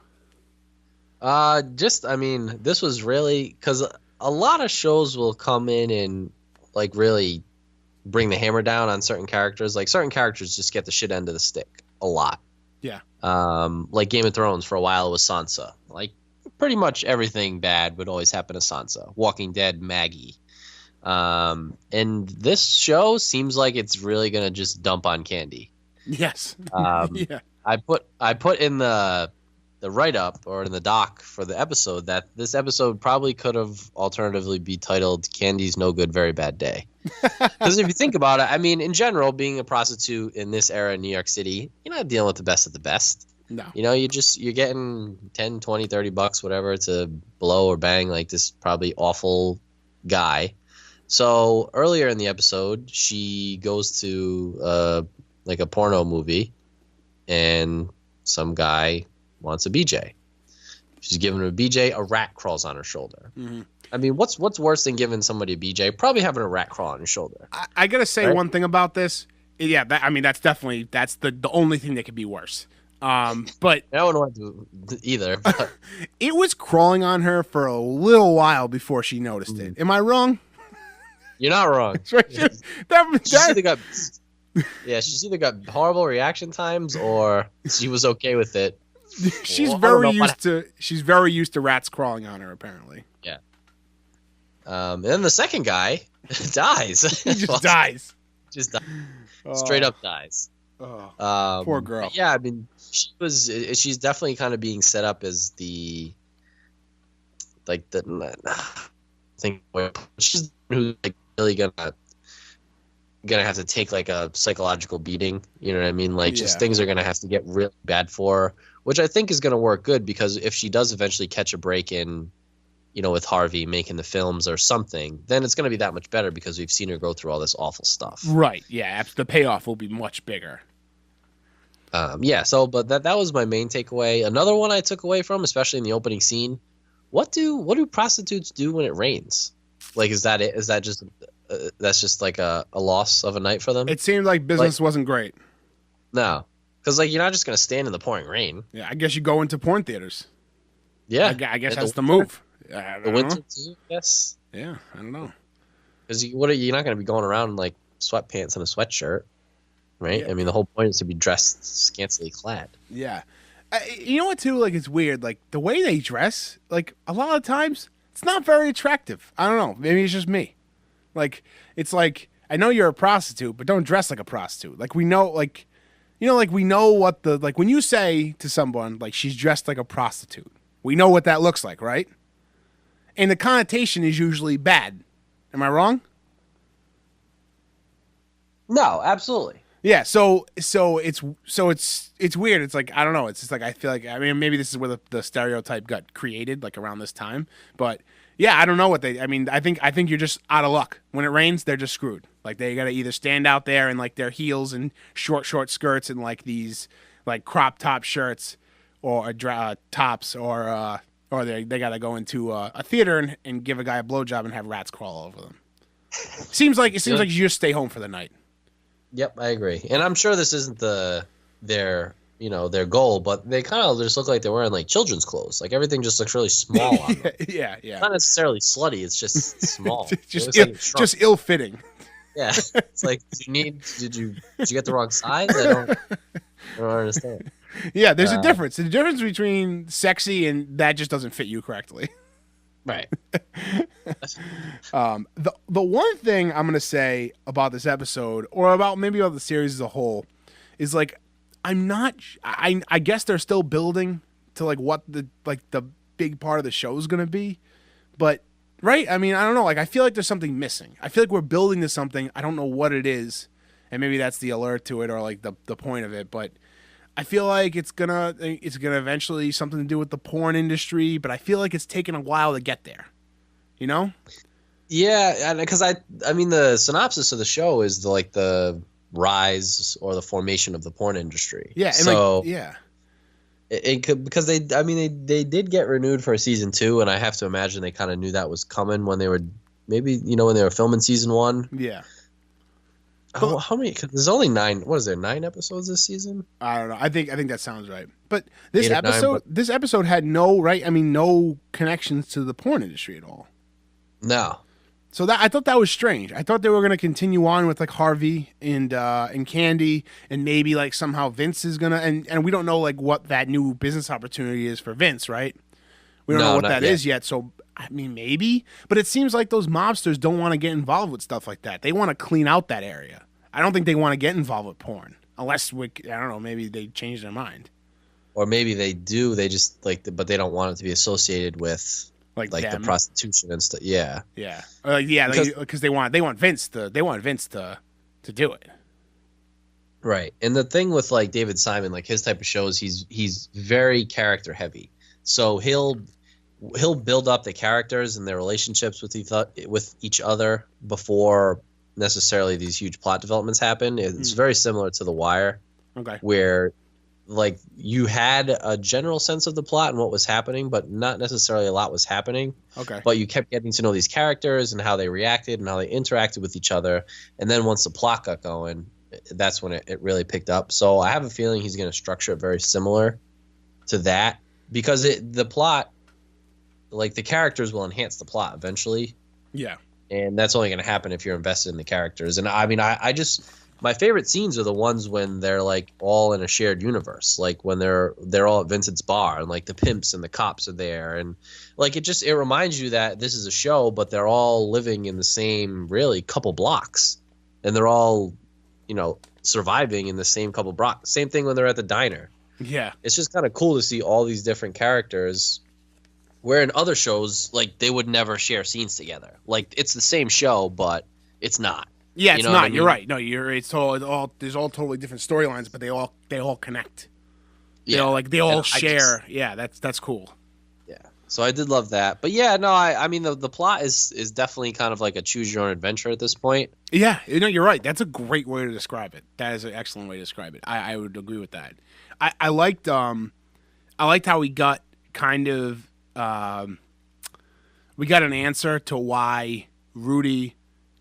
This was really, because a lot of shows will come in and like really bring the hammer down on certain characters. Like certain characters just get the shit end of the stick a lot. Yeah. Like Game of Thrones for a while it was Sansa. Like pretty much everything bad would always happen to Sansa. Walking Dead, Maggie. And this show seems like it's really gonna just dump on Candy. Yes. Yeah. I put in the write-up or in the doc for the episode that this episode probably could have alternatively be titled Candy's No Good Very Bad Day. Because if you think about it, I mean, in general, being a prostitute in this era in New York City, you're not dealing with the best of the best. No. You know, you're getting 10, 20, 30 bucks, whatever, to blow or bang like this probably awful guy. So earlier in the episode, she goes to like a porno movie and some guy wants a BJ. She's giving him a BJ. A rat crawls on her shoulder. Mm-hmm. I mean, what's worse than giving somebody a BJ? Probably having a rat crawl on your shoulder. I gotta say one thing about this. Yeah, that's the only thing that could be worse. But I don't want to either. But. It was crawling on her for a little while before she noticed it. Am I wrong? You're not wrong. She's either got horrible reaction times or she was okay with it. She's very used to rats crawling on her, apparently. Yeah. And then the second guy dies. He just dies. Just dies. Straight up dies. Poor girl. Yeah, I mean, she's definitely kind of being set up as the thing. She's who's like really gonna have to take like a psychological beating. You know what I mean? Like just things are gonna have to get really bad for her, which I think is gonna work good because if she does eventually catch a break in, you know, with Harvey making the films or something, then it's gonna be that much better because we've seen her go through all this awful stuff. Right. Yeah. The payoff will be much bigger. But that was my main takeaway. Another one I took away from, especially in the opening scene, what do prostitutes do when it rains? Like, is that it? Is that just that's just like a loss of a night for them? It seemed like business wasn't great. No, because like you're not just gonna stand in the pouring rain. Yeah, I guess you go into porn theaters. Yeah, I guess that's the move. The winter too, yes. Yeah, I don't know. Because you're not gonna be going around in like sweatpants and a sweatshirt, right? Yeah. I mean, the whole point is to be dressed scantily clad. Yeah. You know what, too? Like, it's weird. Like, the way they dress, like, a lot of times, it's not very attractive. I don't know. Maybe it's just me. Like, it's like, I know you're a prostitute, but don't dress like a prostitute. Like, we know, like, you know, like, we know what like, when you say to someone, like, she's dressed like a prostitute, we know what that looks like, right? And the connotation is usually bad. Am I wrong? No, absolutely. Yeah, so it's weird. It's like I don't know. It's just like I feel like I mean maybe this is where the stereotype got created like around this time, but yeah, I don't know what they. I mean, I think you're just out of luck. When it rains, they're just screwed. Like they got to either stand out there in like their heels and short skirts and like these like crop top shirts or tops or they got to go into a theater and give a guy a blowjob and have rats crawl over them. Seems like you just stay home for the night. Yep, I agree. And I'm sure this isn't their goal, but they kind of just look like they're wearing like children's clothes. Like everything just looks really small on them. Yeah. Not necessarily slutty, it's just small. just ill-fitting. Yeah. It's like did you get the wrong size? I don't understand. Yeah, there's a difference. There's a difference between sexy and that just doesn't fit you correctly. Right. The one thing I'm gonna say about this episode, or about the series as a whole, is like I guess they're still building to like what the big part of the show is gonna be, but right? I mean, I don't know. Like I feel like there's something missing. I feel like we're building to something. I don't know what it is, and maybe that's the alert to it or like the point of it, but. I feel like it's gonna eventually something to do with the porn industry, but I feel like it's taken a while to get there. You know? Yeah, because I mean the synopsis of the show is the rise or the formation of the porn industry. Yeah, and so yeah, it could because they did get renewed for season 2, and I have to imagine they kind of knew that was coming when they were when they were filming season 1. Yeah. How many? Cause there's only 9. What is there? 9 episodes this season? I don't know. I think that sounds right. But this episode had no connections to the porn industry at all. No. So I thought that was strange. I thought they were going to continue on with like Harvey and Candy, and maybe like somehow Vince is gonna and we don't know like what that new business opportunity is for Vince, right? We don't know what that is yet. So I mean, maybe, but it seems like those mobsters don't want to get involved with stuff like that. They want to clean out that area. I don't think they want to get involved with porn unless I don't know, maybe they change their mind. Or maybe they do. They just but they don't want it to be associated with like the prostitution and stuff. Yeah. Yeah. Because they want Vince to do it. Right. And the thing with like David Simon, like his type of shows, he's very character heavy. So he'll build up the characters and their relationships with each other before necessarily these huge plot developments happen. It's very similar to The Wire, where like you had a general sense of the plot and what was happening, but not necessarily a lot was happening. Okay. But you kept getting to know these characters and how they reacted and how they interacted with each other. And then once the plot got going, that's when it really picked up. So I have a feeling he's going to structure it very similar to that because the plot, like the characters will enhance the plot eventually. Yeah. And that's only going to happen if you're invested in the characters. And I mean, I just, my favorite scenes are the ones when they're like all in a shared universe, like when they're all at Vincent's bar and like the pimps and the cops are there. And like, it reminds you that this is a show, but they're all living in the same really couple blocks and they're all, surviving in the same couple blocks. Same thing when they're at the diner. Yeah. It's just kind of cool to see all these different characters where in other shows, like they would never share scenes together. Like it's the same show, but it's not. Yeah, it's not. I mean? You're right. No, it's all there's all totally different storylines, but they all connect. Yeah, they all share. Yeah, that's cool. Yeah. So I did love that. But yeah, no, I mean the plot is definitely kind of like a choose your own adventure at this point. Yeah, you're right. That's a great way to describe it. That is an excellent way to describe it. I would agree with that. I liked how we got kind of we got an answer to why Rudy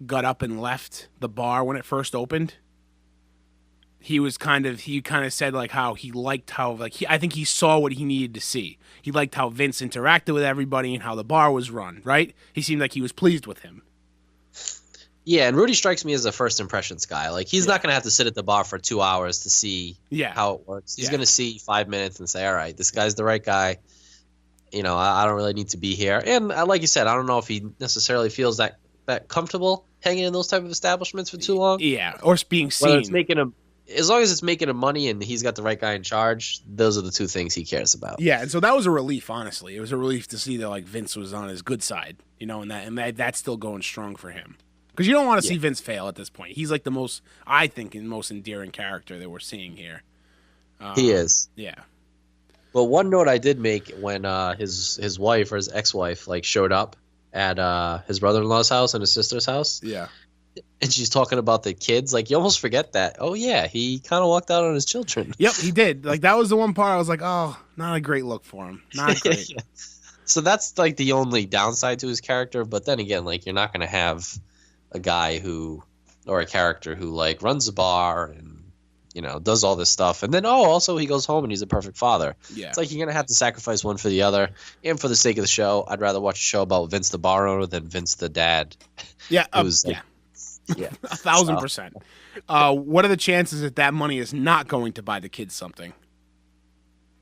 got up and left the bar when it first opened. He kind of said like how he liked how I think he saw what he needed to see. He liked how Vince interacted with everybody and how the bar was run, right? He seemed like he was pleased with him. Yeah, and Rudy strikes me as a first impressions guy. Like he's not going to have to sit at the bar for 2 hours to see how it works. He's going to see 5 minutes and say, all right, this guy's the right guy. I don't really need to be here. And like you said, I don't know if he necessarily feels that comfortable hanging in those type of establishments for too long. Yeah, or being seen. Whether it's making him, as long as it's making him money and he's got the right guy in charge, those are the two things he cares about. Yeah, and so that was a relief, honestly. It was a relief to see that like Vince was on his good side, and that's still going strong for him. Because you don't want to see Vince fail at this point. He's like the most, I think, most endearing character that we're seeing here. He is. Yeah. But one note I did make when his wife or his ex-wife like showed up at his brother-in-law's house and his sister's house. Yeah. And she's talking about the kids. Like, you almost forget that. Oh, yeah, he kind of walked out on his children. Yep, he did. Like, that was the one part I was like, oh, not a great look for him. Not great. Yeah. So that's, like, the only downside to his character. But then again, like, you're not going to have a guy who – or a character who, like, runs a bar and, you know, does all this stuff. And then, also he goes home and he's a perfect father. Yeah. It's like you're going to have to sacrifice one for the other. And for the sake of the show, I'd rather watch a show about Vince the bar owner than Vince the dad. Yeah, yeah. 1,000%. What are the chances that money is not going to buy the kids something?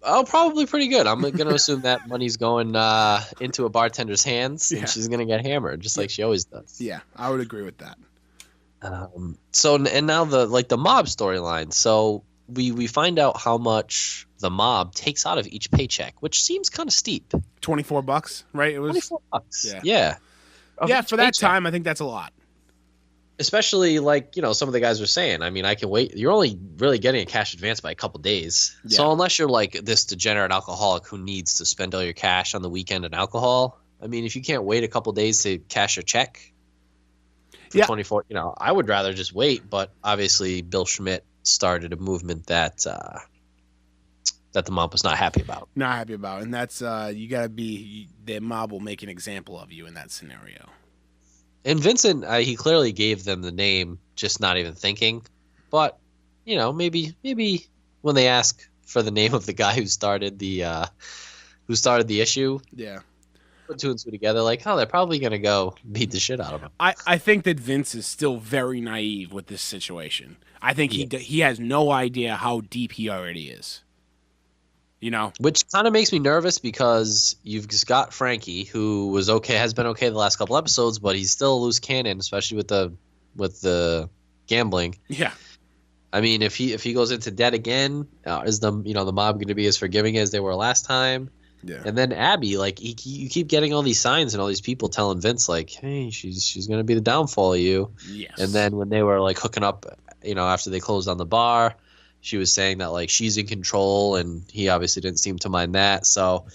Oh, probably pretty good. I'm going to assume that money's going into a bartender's hands, and she's going to get hammered, just like she always does. Yeah, I would agree with that. So now the mob storyline. So we find out how much the mob takes out of each paycheck, which seems kind of steep. $24, right? It was $24. Yeah. Yeah, for that time, I think that's a lot. Especially like, you know, some of the guys were saying, I mean, I can wait. You're only really getting a cash advance by a couple days. Yeah. So unless you're like this degenerate alcoholic who needs to spend all your cash on the weekend and alcohol, I mean, if you can't wait a couple days to cash your check for 24, you know, I would rather just wait. But obviously Bill Schmidt started a movement that the mob was not happy about. Not happy about. And that's you got to be – the mob will make an example of you in that scenario. And Vincent, he clearly gave them the name, just not even thinking. But, you know, maybe when they ask for the name of the guy who started the issue, put two and two together, like, oh, they're probably gonna go beat the shit out of him. I think that Vince is still very naive with this situation. I think he has no idea how deep he already is. You know, which kind of makes me nervous because you've just got Frankie, who has been okay the last couple episodes, but he's still a loose cannon, especially with the gambling. Yeah, I mean, if he goes into debt again, is the mob going to be as forgiving as they were last time? Yeah. And then Abby, like you keep getting all these signs and all these people telling Vince like, hey, she's going to be the downfall of you. Yes. And then when they were like hooking up, you know, after they closed on the bar, she was saying that like she's in control, and he obviously didn't seem to mind that. So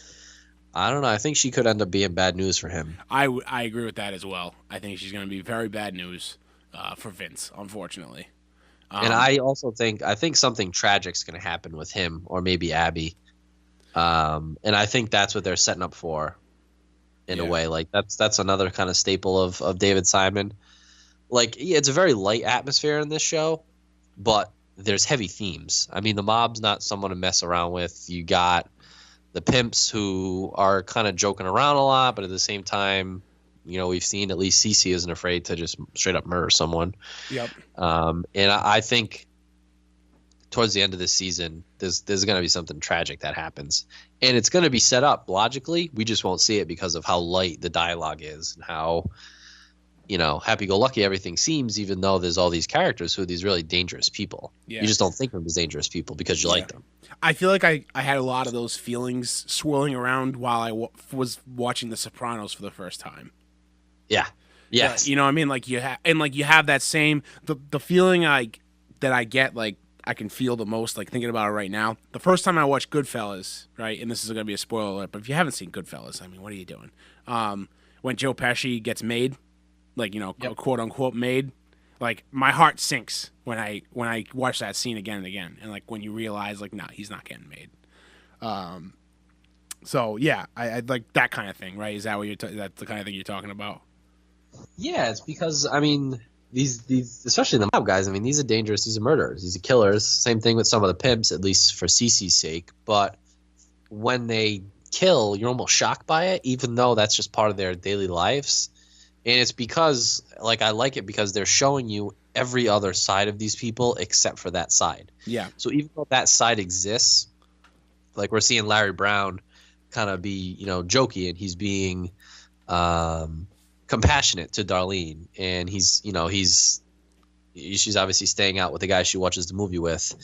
I don't know. I think she could end up being bad news for him. I agree with that as well. I think she's going to be very bad news for Vince, unfortunately. And I also think something tragic's going to happen with him or maybe Abby. And I think that's what they're setting up for in a way. Like that's another kind of staple of David Simon. Like, yeah, it's a very light atmosphere in this show, but there's heavy themes. I mean, the mob's not someone to mess around with. You got the pimps who are kind of joking around a lot, but at the same time, you know, we've seen at least Cece isn't afraid to just straight up murder someone. Yep. And I think towards the end of this season, there's going to be something tragic that happens, and it's going to be set up logically. We just won't see it because of how light the dialogue is and how, you know, happy-go-lucky everything seems, even though there's all these characters who are these really dangerous people. Yeah. You just don't think of them as dangerous people because you like them. I feel like I had a lot of those feelings swirling around while I was watching The Sopranos for the first time. Yeah. Yes. You know what I mean? Like you have that same the feeling that I get, like I can feel the most, like thinking about it right now. The first time I watched Goodfellas, right, and this is going to be a spoiler alert, but if you haven't seen Goodfellas, I mean, what are you doing? When Joe Pesci gets made, like, you know, quote unquote made, like my heart sinks when I watch that scene again and again, and like when you realize like, nah, he's not getting made. So yeah, I like that kind of thing, right? Is that what that's the kind of thing you're talking about? Yeah, it's because I mean these especially the mob guys. I mean, these are dangerous. These are murderers. These are killers. Same thing with some of the pimps, at least for Cece's sake. But when they kill, you're almost shocked by it, even though that's just part of their daily lives. And it's because, like, I like it because they're showing you every other side of these people except for that side. Yeah. So even though that side exists, like we're seeing Larry Brown kind of be, you know, jokey, and he's being compassionate to Darlene, and she's obviously staying out with the guy she watches the movie with,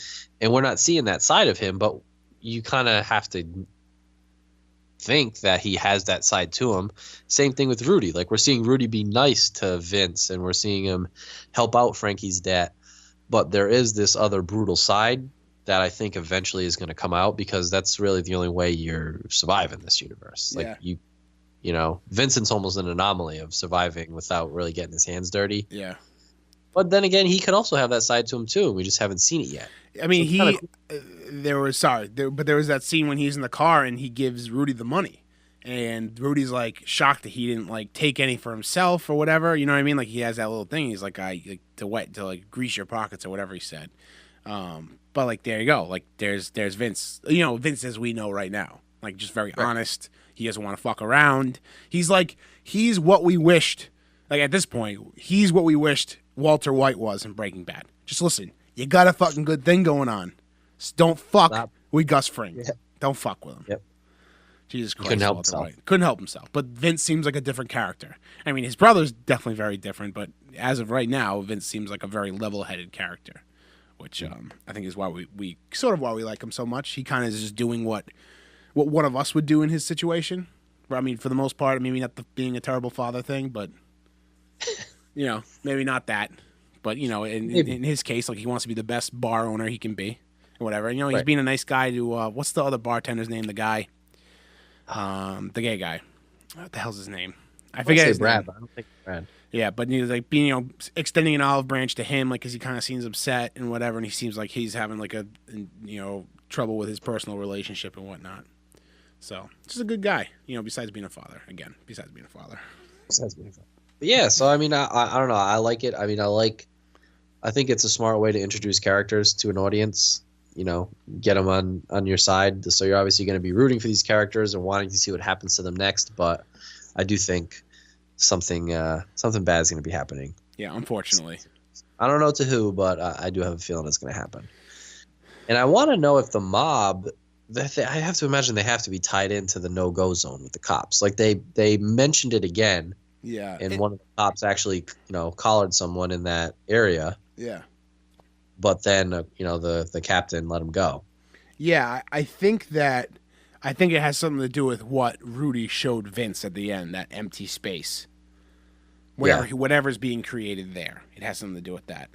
and we're not seeing that side of him, but you kind of have to think that he has that side to him. Same thing with Rudy. Like, we're seeing Rudy be nice to Vince, and we're seeing him help out Frankie's dad. But there is this other brutal side that I think eventually is going to come out, because that's really the only way you're surviving this universe. Like, you know, Vincent's almost an anomaly of surviving without really getting his hands dirty. Yeah. But then again, he could also have that side to him too. We just haven't seen it yet. I mean, there was that scene when he's in the car and he gives Rudy the money, and Rudy's like shocked that he didn't like take any for himself or whatever. You know what I mean? Like, he has that little thing. He's like, to grease your pockets or whatever he said. But like, there you go. Like, there's Vince. You know, Vince as we know right now. Like, just very honest. He doesn't want to fuck around. He's what we wished. Like, at this point, he's what we wished Walter White was in Breaking Bad. Just listen, you got a fucking good thing going on. Just don't fuck with Gus Fring. Yeah. Don't fuck with him. Yep. Jesus Christ. Couldn't help himself. White. Couldn't help himself. But Vince seems like a different character. I mean, his brother's definitely very different, but as of right now, Vince seems like a very level-headed character, which I think is why we why we like him so much. He kind of is just doing what one of us would do in his situation. I mean, for the most part, maybe not the being a terrible father thing, but you know, maybe not that. But you know, in his case, like, he wants to be the best bar owner he can be, or whatever. You know, he's being a nice guy to what's the other bartender's name? The guy, the gay guy. What the hell's his name? I forget his Brad, name. I don't think Brad. Yeah, but he's like being, you know, extending an olive branch to him, like, because he kind of seems upset and whatever, and he seems like he's having like trouble with his personal relationship and whatnot. So, just a good guy, you know, besides being a father. Again, besides being a father. But yeah, so I mean, I don't know. I like it. I mean, I think it's a smart way to introduce characters to an audience. You know, get them on your side. So you're obviously going to be rooting for these characters and wanting to see what happens to them next. But I do think something bad is going to be happening. Yeah, unfortunately. I don't know to who, but I do have a feeling it's going to happen. And I want to know if the mob. I have to imagine they have to be tied into the no-go zone with the cops. Like, they mentioned it again. Yeah. And one of the cops actually, you know, collared someone in that area. Yeah. But then, you know, the captain let him go. Yeah, I think it has something to do with what Rudy showed Vince at the end, that empty space. Whatever's being created there. It has something to do with that.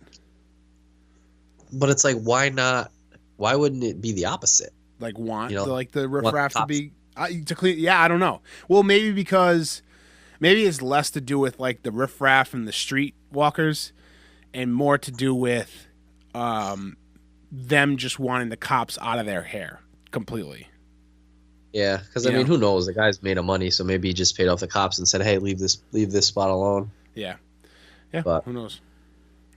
But it's like, why not? Why wouldn't it be the opposite? Like, the want riffraff to be to clean? Yeah, I don't know. Well, maybe it's less to do with like the riffraff and the street walkers, and more to do with them just wanting the cops out of their hair completely. Yeah, because I mean, who knows? The guy's made of money, so maybe he just paid off the cops and said, "Hey, leave this spot alone." Yeah. But who knows?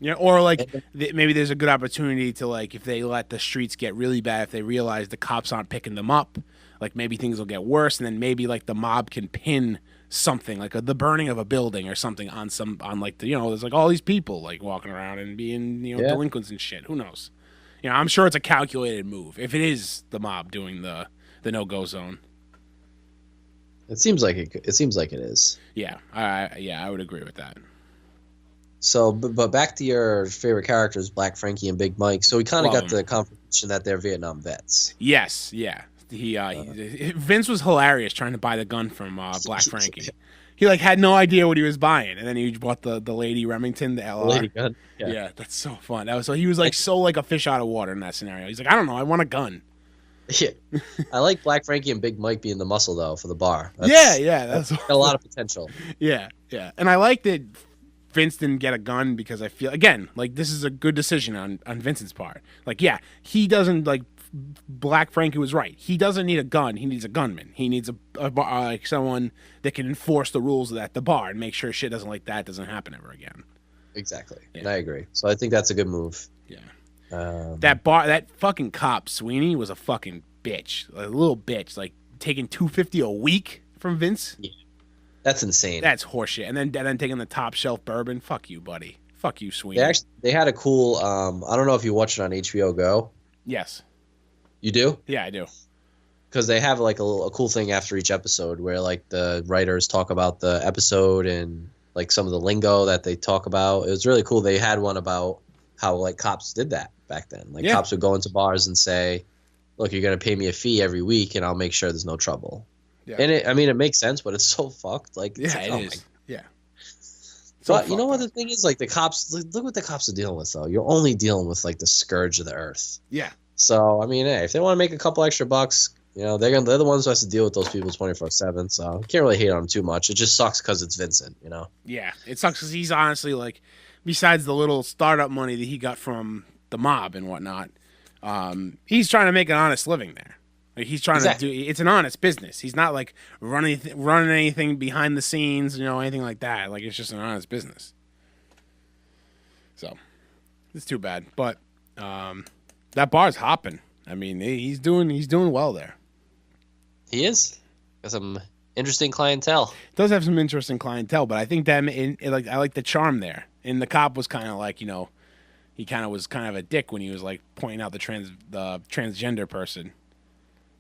Yeah, or like maybe there's a good opportunity to, like, if they let the streets get really bad, if they realize the cops aren't picking them up, like, maybe things will get worse, and then maybe like the mob can pin something like the burning of a building or something on like the, you know, there's like all these people like walking around and being, you know, delinquents and shit. Who knows? You know, I'm sure it's a calculated move if it is the mob doing the no-go zone. It seems like it is. Yeah, I would agree with that. So, but back to your favorite characters, Black Frankie and Big Mike. So we kind of got the confirmation that they're Vietnam vets. Yes, yeah. Vince was hilarious trying to buy the gun from Black Frankie. He like had no idea what he was buying, and then he bought the Lady Remington, the LR. Lady gun. Yeah, that's so fun. He was like so like a fish out of water in that scenario. He's like, I don't know, I want a gun. Yeah, I like Black Frankie and Big Mike being the muscle though for the bar. That's got a lot of potential. Yeah, and I like that Vince didn't get a gun, because I feel, again, like, this is a good decision on Vincent's part. Like, yeah, he doesn't, like, Black Frankie was right. He doesn't need a gun. He needs a gunman. He needs like someone that can enforce the rules at the bar and make sure shit doesn't happen ever again. Exactly, and I agree. So I think that's a good move. Yeah. That fucking cop Sweeney was a fucking bitch, a little bitch, like taking $250 a week from Vince. Yeah. That's insane. That's horseshit. And then taking the top shelf bourbon. Fuck you, buddy. Fuck you, Sweeney. They had a cool. I don't know if you watched it on HBO Go. Yes. You do? Yeah, I do. Because they have like a cool thing after each episode where like the writers talk about the episode and like some of the lingo that they talk about. It was really cool. They had one about how like cops did that back then. Like cops would go into bars and say, "Look, you're gonna pay me a fee every week, and I'll make sure there's no trouble." Yeah. And it makes sense, but it's so fucked. Like, Yeah, like, it oh is. Yeah. But you know what the thing is? Like the cops, look what the cops are dealing with, though. You're only dealing with like the scourge of the earth. Yeah. So I mean, hey, if they want to make a couple extra bucks, they're the ones who has to deal with those people 24/7. So can't really hate on them too much. It just sucks because it's Vincent. Yeah, it sucks because he's honestly like, besides the little startup money that he got from the mob and whatnot, he's trying to make an honest living there. Like he's trying to do. It's an honest business. He's not like running anything behind the scenes, anything like that. Like it's just an honest business. So it's too bad, but that bar's hopping. I mean, he's doing well there. He is. Got some interesting clientele. It does have some interesting clientele, but I think that I like the charm there. And the cop was kind of like, he kind of was kind of a dick when he was like pointing out the transgender person.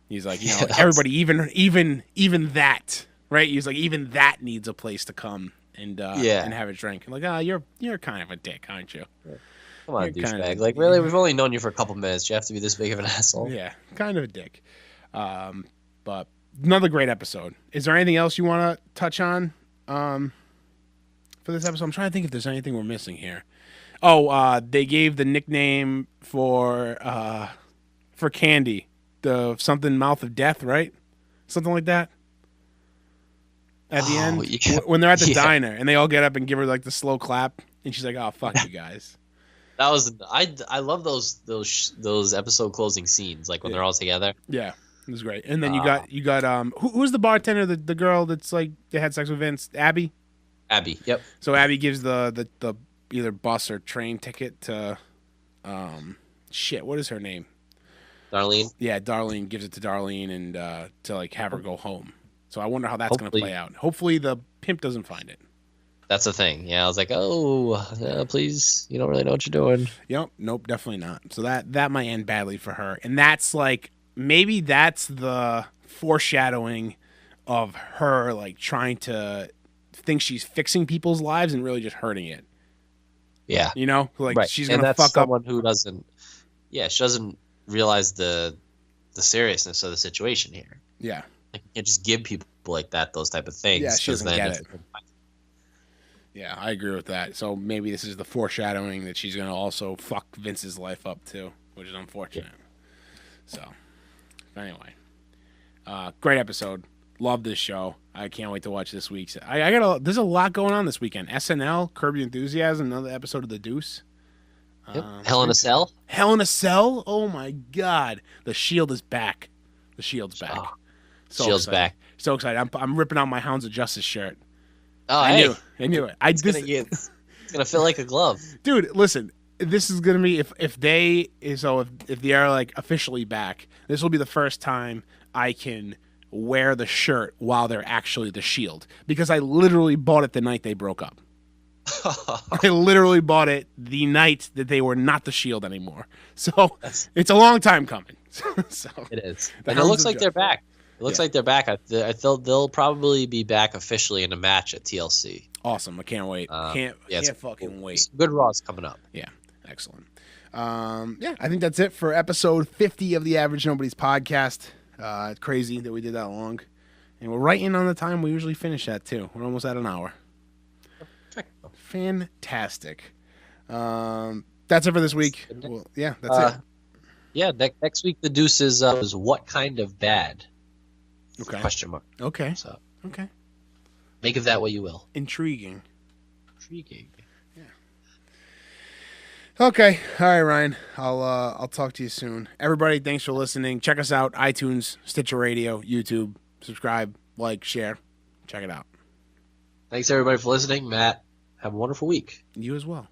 He's like, everybody, even that, right? He's like, even that needs a place to come and have a drink. And like, you're kind of a dick, aren't you? Come on, douchebag. Like, really, we've only known you for a couple minutes. You have to be this big of an asshole. Yeah, kind of a dick. But another great episode. Is there anything else you want to touch on for this episode? I'm trying to think if there's anything we're missing here. Oh, they gave the nickname for Candy, the something mouth of death, right? Something like that. At the end, when they're at the diner and they all get up and give her like the slow clap, and she's like, "Oh, fuck you guys." That was I love those episode closing scenes, like when they're all together. Yeah, it was great. And then you got who's the bartender, the girl that's like they had sex with Vince, Abby. Abby, yep. So Abby gives the either bus or train ticket to what is her name? Darlene. Yeah, Darlene gives it to Darlene and to like have her go home. So I wonder how that's going to play out. Hopefully the pimp doesn't find it. That's the thing. Yeah, I was like, please, you don't really know what you're doing. Yep, nope, definitely not. So that might end badly for her. And that's like, maybe that's the foreshadowing of her like trying to think she's fixing people's lives and really just hurting it. Yeah. Like she's going to fuck someone up. who doesn't, she doesn't realize the seriousness of the situation here. Yeah. Like, you can't just give people like that those type of things. Yeah, she doesn't get it. Yeah, I agree with that. So maybe this is the foreshadowing that she's going to also fuck Vince's life up too, which is unfortunate. So, anyway, great episode. Love this show. I can't wait to watch this week's. There's a lot going on this weekend. SNL, Curb Your Enthusiasm, another episode of The Deuce. Yep. Hell in a Cell. Hell in a Cell. Oh my God, The Shield is back. The Shield's back. Oh, Shield's back. So excited. I'm ripping out my Hounds of Justice shirt. Oh, I knew it. It's gonna feel like a glove, dude. Listen, this is gonna be if they are like officially back. This will be the first time I can wear the shirt while they're actually the Shield, because I literally bought it the night they broke up. I literally bought it the night that they were not the Shield anymore. So it's a long time coming. So it is, and it looks like they're back. It looks like they're back. I feel they'll probably be back officially in a match at TLC. Awesome. I can't wait. Can't fucking wait. Good Raw's coming up. Yeah. Excellent. I think that's it for episode 50 of the Average Nobody's podcast. It's crazy that we did that long. And we're right in on the time we usually finish at, too. We're almost at an hour. Fantastic. That's it for this week. Well, that's it. Yeah, next week the Deuce is What Kind of Bad? Okay. Question mark. Okay. So, okay. Make of that what you will. Intriguing. Yeah. Okay. All right, Ryan. I'll talk to you soon. Everybody, thanks for listening. Check us out: iTunes, Stitcher Radio, YouTube. Subscribe, like, share. Check it out. Thanks everybody for listening. Matt, have a wonderful week. You as well.